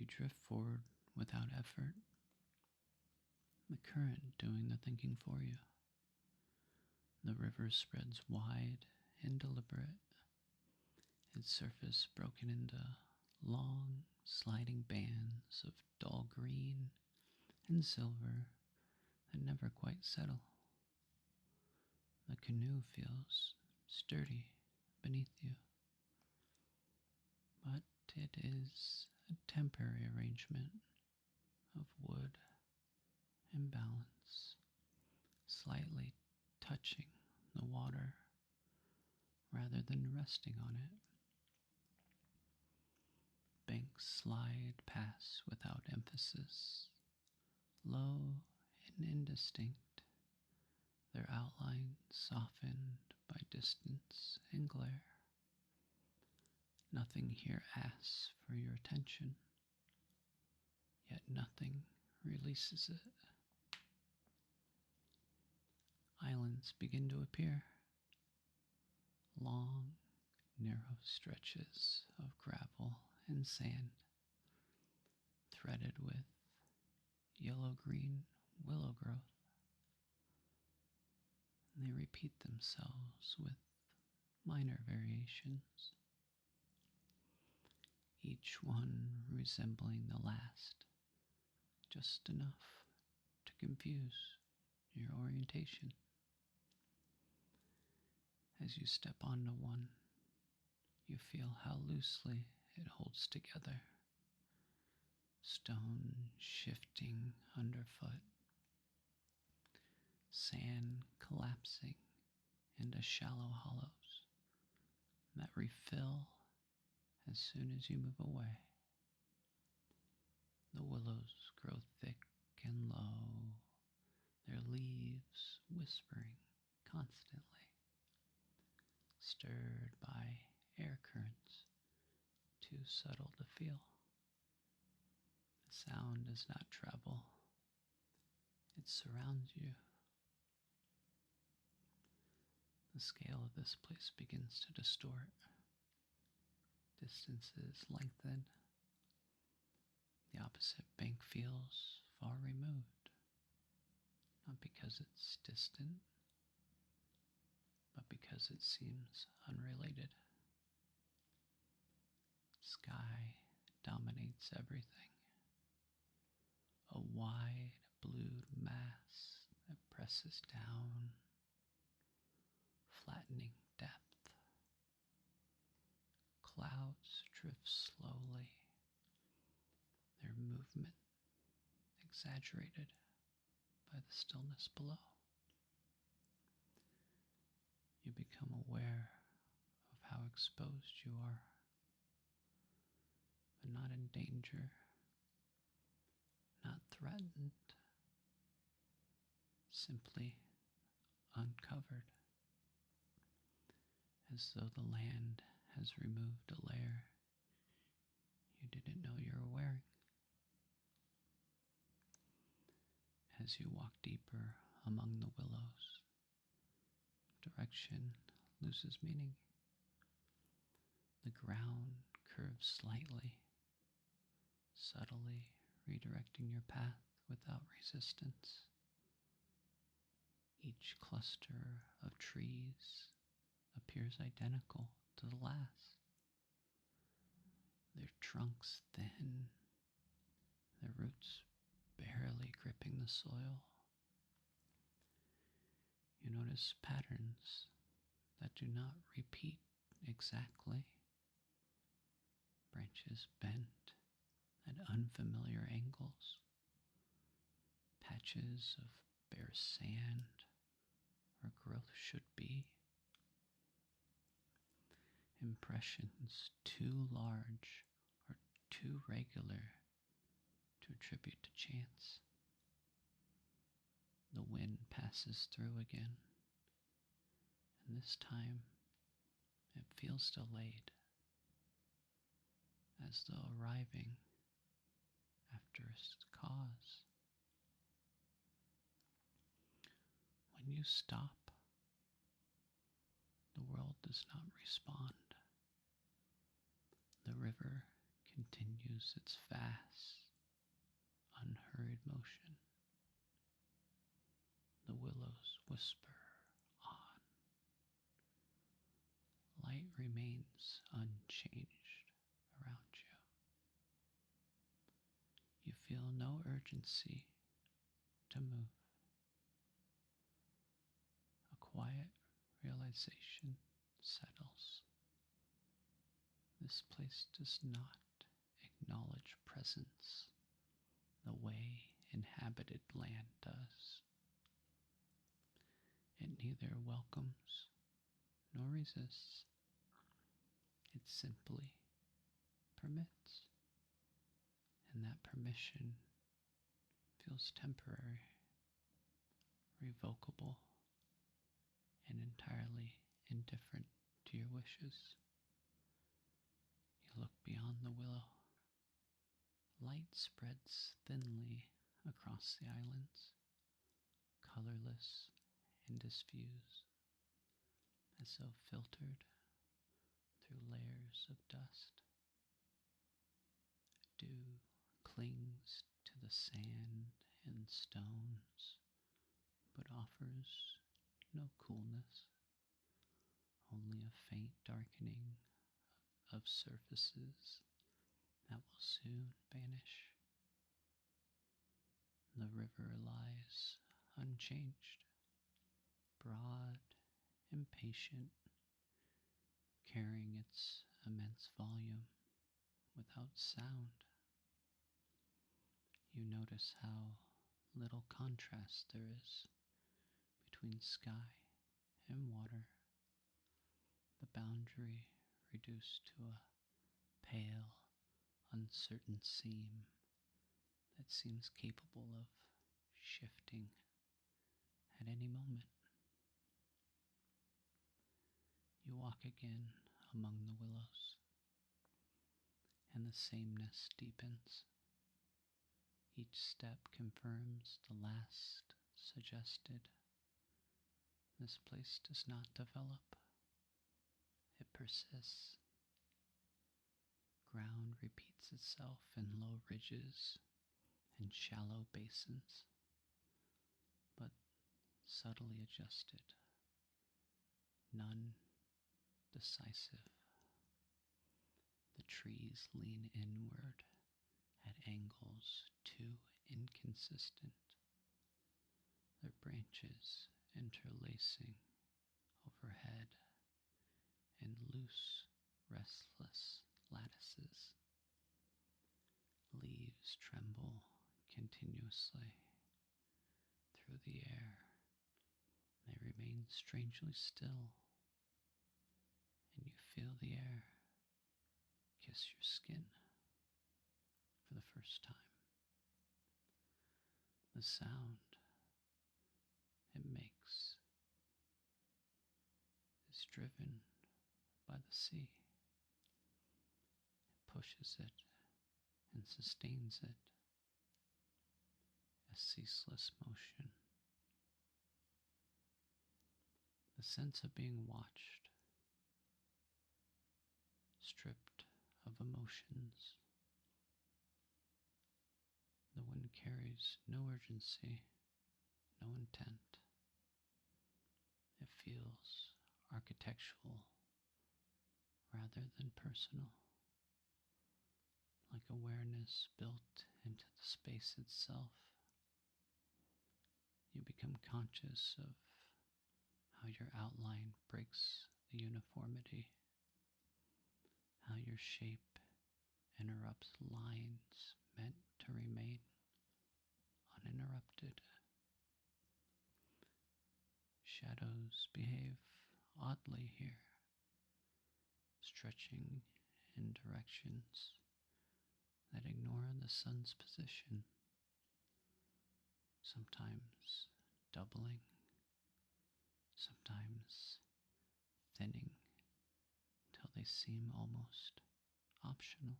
drift forward without effort, the current doing the thinking for you. The river spreads wide and deliberate, its surface broken into long, sliding bands of dull green and silver that never quite settle. The canoe feels sturdy beneath you, but it is a temporary arrangement of wood and balance, slightly touching the water rather than resting on it. Banks slide past without emphasis, low and indistinct, their outlines softened by distance and glare. Nothing here asks for your attention, yet nothing releases it. Islands begin to appear, long, narrow stretches of gravel and sand, threaded with yellow-green willow growth. And they repeat themselves with minor variations, each one resembling the last, just enough to confuse your orientation. As you step onto one, you feel how loosely it holds together, stone shifting underfoot, sand collapsing into shallow hollows that refill as soon as you move away. The willows grow thick and low, their leaves whispering constantly, stirred by air currents too subtle to feel. The sound does not travel, it surrounds you. The scale of this place begins to distort. Distances lengthen. The opposite bank feels far removed, not because it's distant, but because it seems unrelated. Sky dominates everything. A wide blued mass that presses down, flattening depth. Clouds drift slowly, their movement exaggerated by the stillness below. You become aware of how exposed you are, but not in danger, not threatened, simply uncovered, as though the land has removed a layer you didn't know you were wearing. As you walk deeper among the willows, direction loses meaning. The ground curves slightly, subtly redirecting your path without resistance. Each cluster of trees appears identical to the last, their trunks thin, their roots barely gripping the soil. You notice patterns that do not repeat exactly, branches bent at unfamiliar angles, patches of bare sand where growth should be, impressions too large or too regular to attribute to chance. The wind passes through again, and this time it feels delayed, as though arriving after a cause. When you stop, the world does not respond. The river continues continues its vast, unhurried motion. The willows whisper on. Light remains unchanged around you. You feel no urgency to move. A quiet realization settles. This place does not acknowledge presence the way inhabited land does. It neither welcomes nor resists. It simply permits. And that permission feels temporary, revocable, and entirely indifferent to your wishes. You look beyond the willow. Light spreads thinly across the islands, colorless and diffused, as though filtered through layers of dust. Dew clings to the sand and stones, but offers no coolness, only a faint darkening of surfaces that will soon vanish. The river lies unchanged, broad and patient, carrying its immense volume without sound. You notice how little contrast there is between sky and water, the boundary reduced to a pale, uncertain seam that seems capable of shifting at any moment. You walk again among the willows, and the sameness deepens. Each step confirms the last suggested. This place does not develop, it persists. Ground repeats itself in low ridges and shallow basins, but subtly adjusted, none decisive. The trees lean inward at angles too inconsistent, their branches interlacing overhead in loose, restless lattices. Leaves tremble continuously through the air. They remain strangely still, and you feel the air kiss your skin for the first time. The sound it makes is driven by the sea. It pushes it and sustains it, a ceaseless motion. The sense of being watched, stripped of emotions. The wind carries no urgency, no intent. It feels architectural rather than personal, like awareness built into the space itself. You become conscious of how your outline breaks the uniformity, how your shape interrupts lines meant to remain uninterrupted. Shadows behave oddly here, stretching in directions that ignore the sun's position, sometimes doubling, sometimes thinning till they seem almost optional.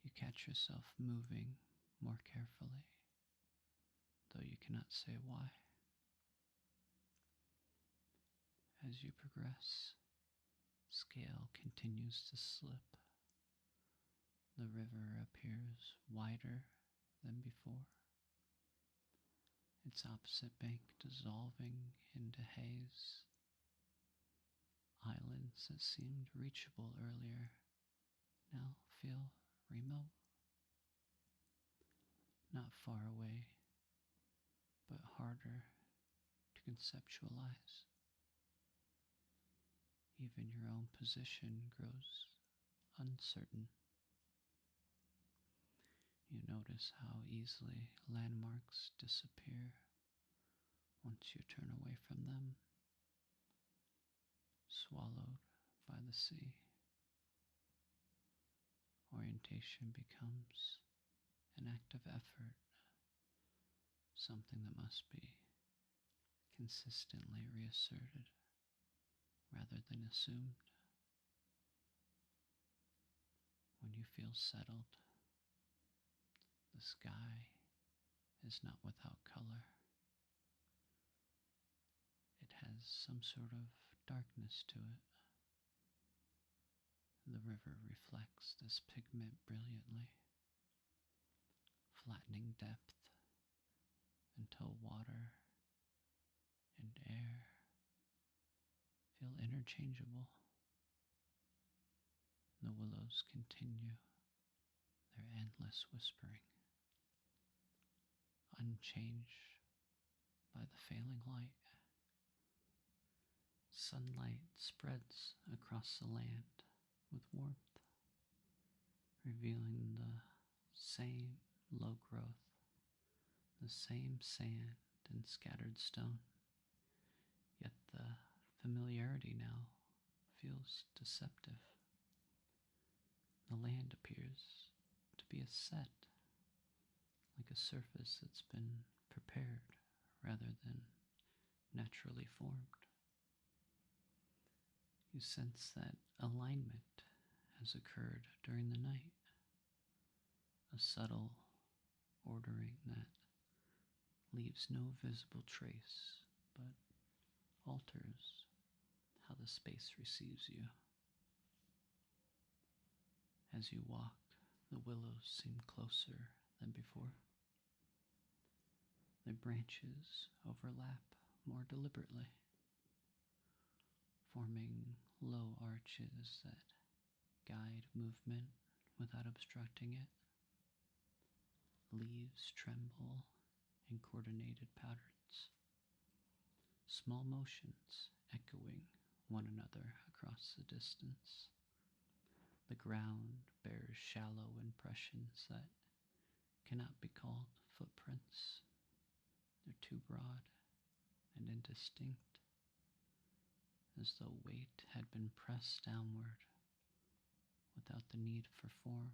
You catch yourself moving more carefully, though you cannot say why. As you progress, scale continues to slip, The river appears wider than before, its opposite bank dissolving into haze. Islands that seemed reachable earlier now feel remote, not far away, but harder to conceptualize. Even your own position grows uncertain. You notice how easily landmarks disappear once you turn away from them, swallowed by the sea. Orientation becomes an act of effort, something that must be consistently reasserted rather than assumed. When you feel settled, the sky is not without color. It has some sort of darkness to it. The river reflects this pigment brilliantly, flattening depth until water and air feel interchangeable. The willows continue their endless whispering, unchanged by the failing light. Sunlight spreads across the land with warmth, revealing the same low growth, the same sand and scattered stone. Yet the familiarity now feels deceptive. The land appears to be a set, like a surface that's been prepared rather than naturally formed. You sense that alignment has occurred during the night, a subtle ordering that leaves no visible trace, but alters how the space receives you. As you walk, the willows seem closer than before. Their branches overlap more deliberately, forming low arches that guide movement without obstructing it. Leaves tremble in coordinated patterns, small motions echoing one another across the distance. The ground bears shallow impressions that cannot be called footprints. They're too broad and indistinct, as though weight had been pressed downward without the need for form.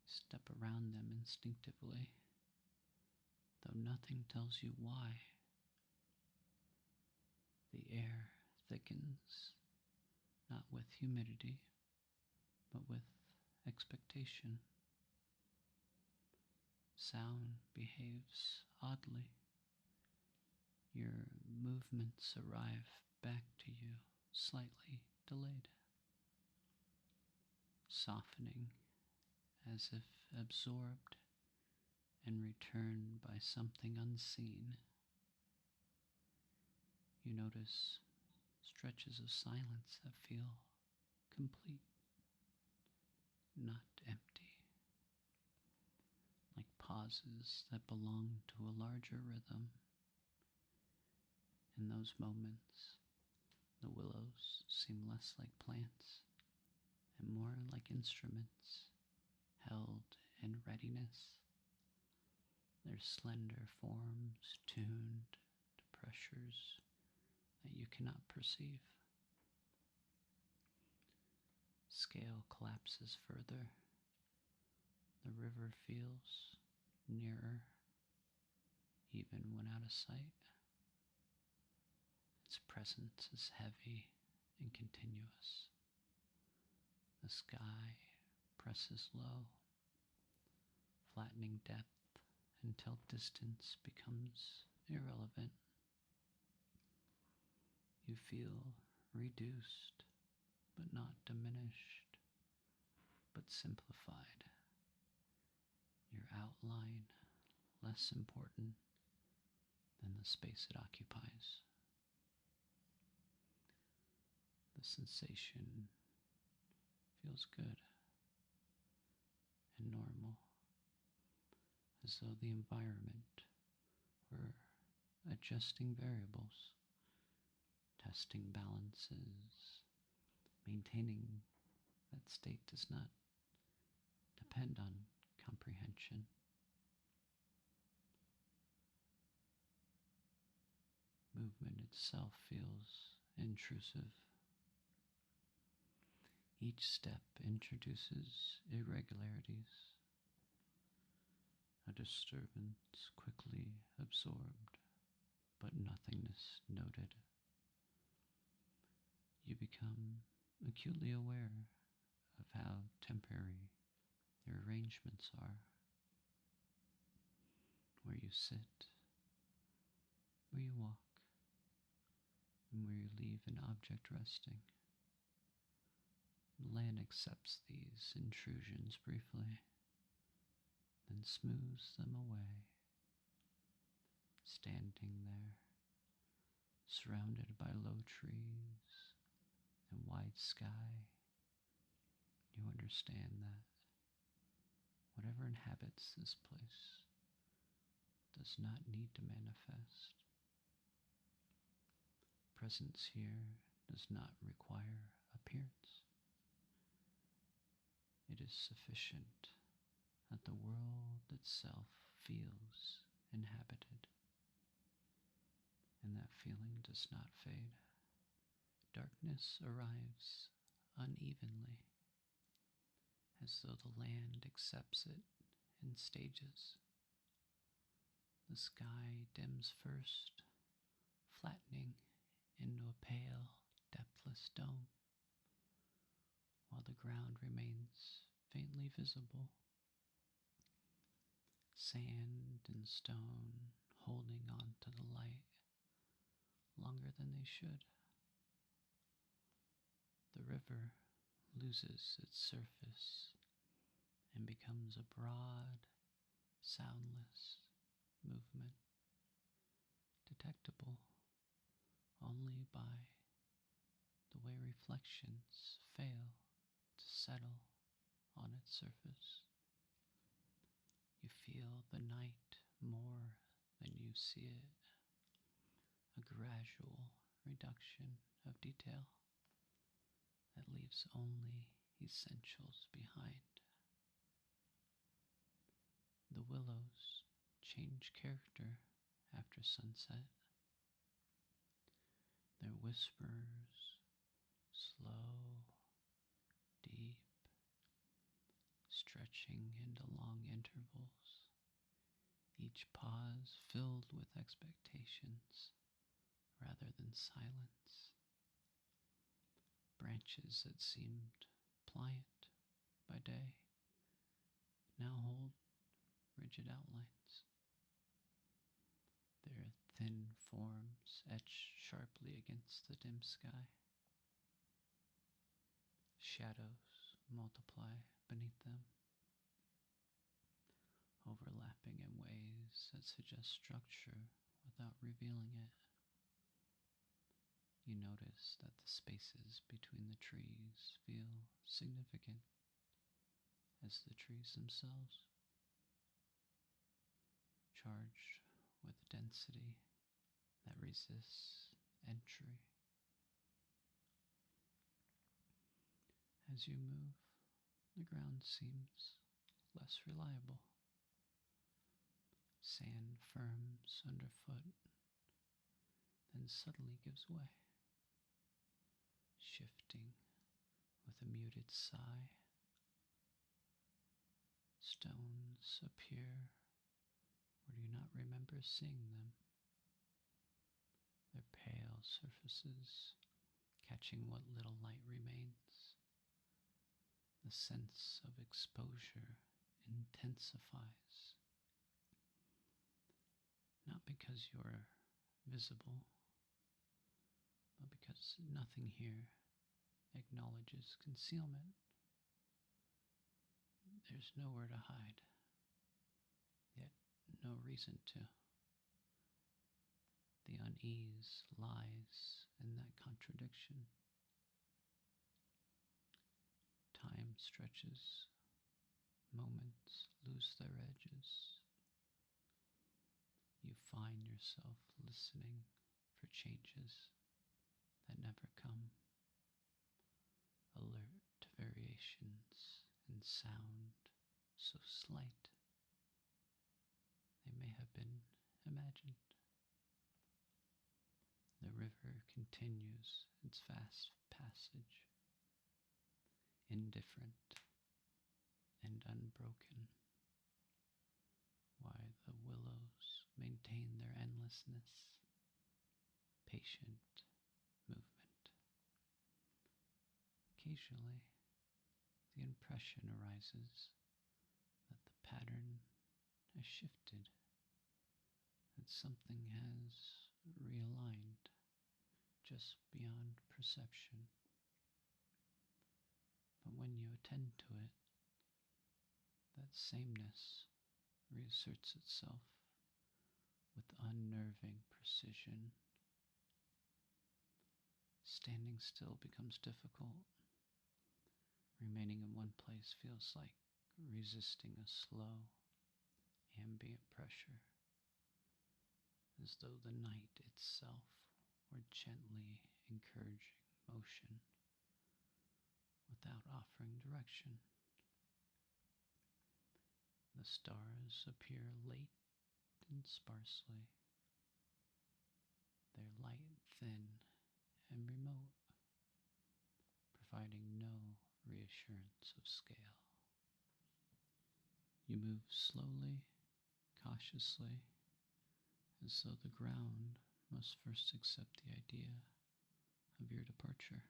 Step around them instinctively, though nothing tells you why. The air thickens, not with humidity, but with expectation. Sound behaves oddly. Your movements arrive back to you, slightly delayed, softening as if absorbed and returned by something unseen. You notice stretches of silence that feel complete, not empty, like pauses that belong to a larger rhythm. In those moments, the willows seem less like plants and more like instruments held in readiness, their slender forms tuned to pressures that you cannot perceive. Scale collapses further. The river feels nearer, even when out of sight. Its presence is heavy and continuous. The sky presses low, flattening depth until distance becomes irrelevant. You feel reduced, but not diminished, simplified, your outline less important than the space it occupies. The sensation feels good and normal, as though the environment were adjusting variables, testing balances, maintaining that state does not depend on comprehension. Movement itself feels intrusive. Each step introduces irregularities, a disturbance quickly absorbed, but nothingness noted. You become acutely aware of how temporary your arrangements are, where you sit, where you walk, and where you leave an object resting. The land accepts these intrusions briefly, then smooths them away. Standing there, surrounded by low trees and wide sky, you understand that whatever inhabits this place does not need to manifest. Presence here does not require appearance. It is sufficient that the world itself feels inhabited, and that feeling does not fade. Darkness arrives unevenly, as though the land accepts it in stages. The sky dims first, flattening into a pale, depthless dome, while the ground remains faintly visible. Sand and stone holding on to the light longer than they should. The river loses its surface and becomes a broad, soundless movement, detectable only by the way reflections fail to settle on its surface. You feel the night more than you see it, a gradual reduction of detail that leaves only essentials behind. The willows change character after sunset. Their whispers, slow, deep, stretching into long intervals, each pause filled with expectations rather than silence. Branches that seemed pliant by day now hold rigid outlines, their thin forms etched sharply against the dim sky. Shadows multiply beneath them, overlapping in ways that suggest structure without revealing it. You notice that the spaces between the trees feel significant as the trees themselves, charged with density that resists entry. As you move, the ground seems less reliable. Sand firms underfoot, then suddenly gives way, shifting with a muted sigh. Stones appear where you do not remember seeing them, their pale surfaces catching what little light remains. The sense of exposure intensifies, not because you are visible, but because nothing here acknowledges concealment. There's nowhere to hide, yet no reason to. The unease lies in that contradiction. Time stretches, moments lose their edges. You find yourself listening for changes that never come, alert to variations in sound so slight they may have been imagined. The river continues its vast passage, indifferent and unbroken, while the willows maintain their endlessness, patient movement. Occasionally, the impression arises that the pattern has shifted, that something has realigned just beyond perception. But when you attend to it, that sameness reasserts itself with unnerving precision. Standing still becomes difficult. Remaining in one place feels like resisting a slow, ambient pressure, as though the night itself were gently encouraging motion without offering direction. The stars appear late and sparsely, their light thin and remote, providing no reassurance of scale. You move slowly, cautiously, as though the ground must first accept the idea of your departure.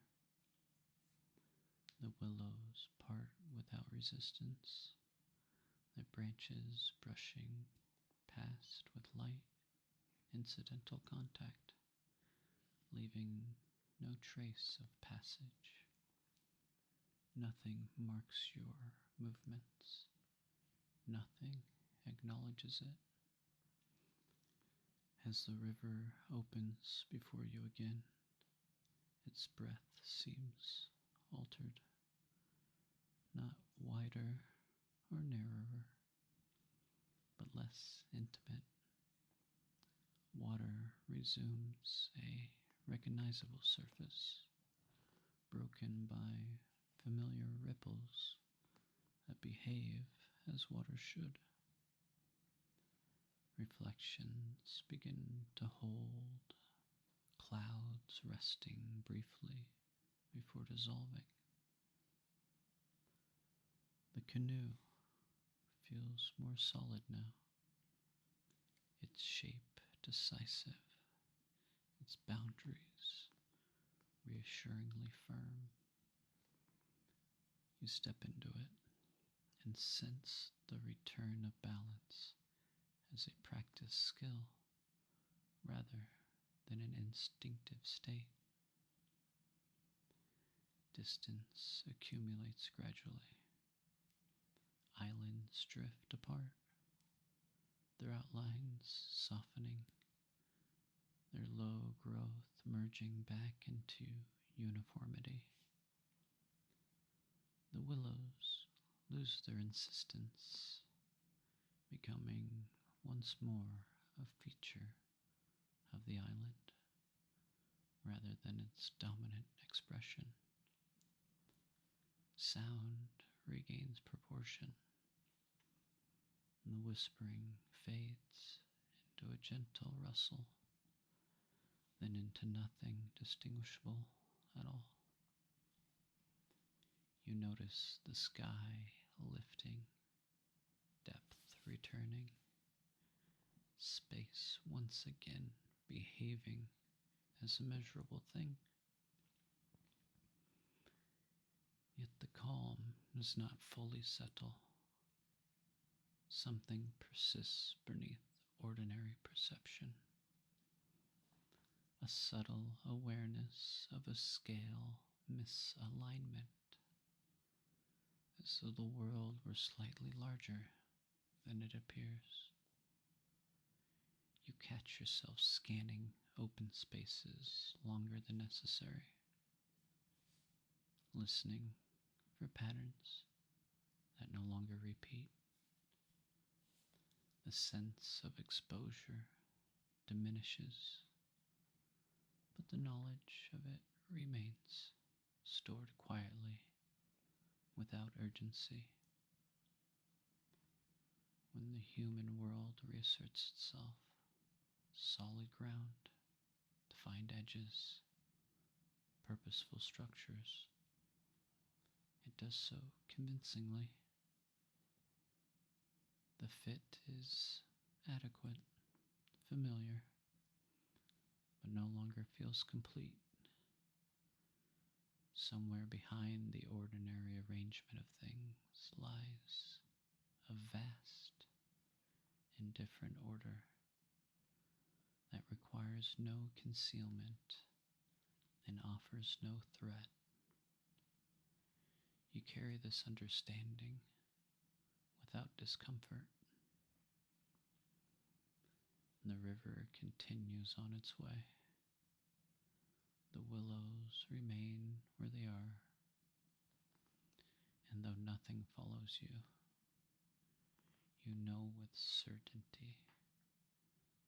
The willows part without resistance, their branches brushing past with light, incidental contact, leaving no trace of passage. Nothing marks your movements. Nothing acknowledges it. As the river opens before you again, its breath seems altered, not wider or narrower, but less intimate. Water resumes a recognizable surface, broken by familiar ripples that behave as water should. Reflections begin to hold, clouds resting briefly before dissolving. The canoe feels more solid now, its shape decisive, its boundaries reassuringly firm. You step into it and sense the return of balance as a practiced skill rather than an instinctive state. Distance accumulates gradually. Islands drift apart, their outlines softening, their low growth merging back into uniformity. The willows lose their insistence, becoming once more a feature of the island rather than its dominant expression. Sound regains proportion, and the whispering fades into a gentle rustle, then into nothing distinguishable at all. You notice the sky lifting, depth returning, space once again behaving as a measurable thing. Yet the calm does not fully settle. Something persists beneath ordinary perception. A subtle awareness of a scale misalignment, as though the world were slightly larger than it appears. You catch yourself scanning open spaces longer than necessary, listening for patterns that no longer repeat. The sense of exposure diminishes, but the knowledge of it remains, stored quietly, without urgency. When the human world reasserts itself, solid ground, defined edges, purposeful structures, it does so convincingly. The fit is adequate, familiar, but no longer feels complete. Somewhere behind the ordinary arrangement of things lies a vast, indifferent order that requires no concealment and offers no threat. You carry this understanding without discomfort. The river continues on its way. The willows remain where they are, and though nothing follows you, you know with certainty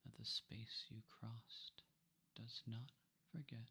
that the space you crossed does not forget.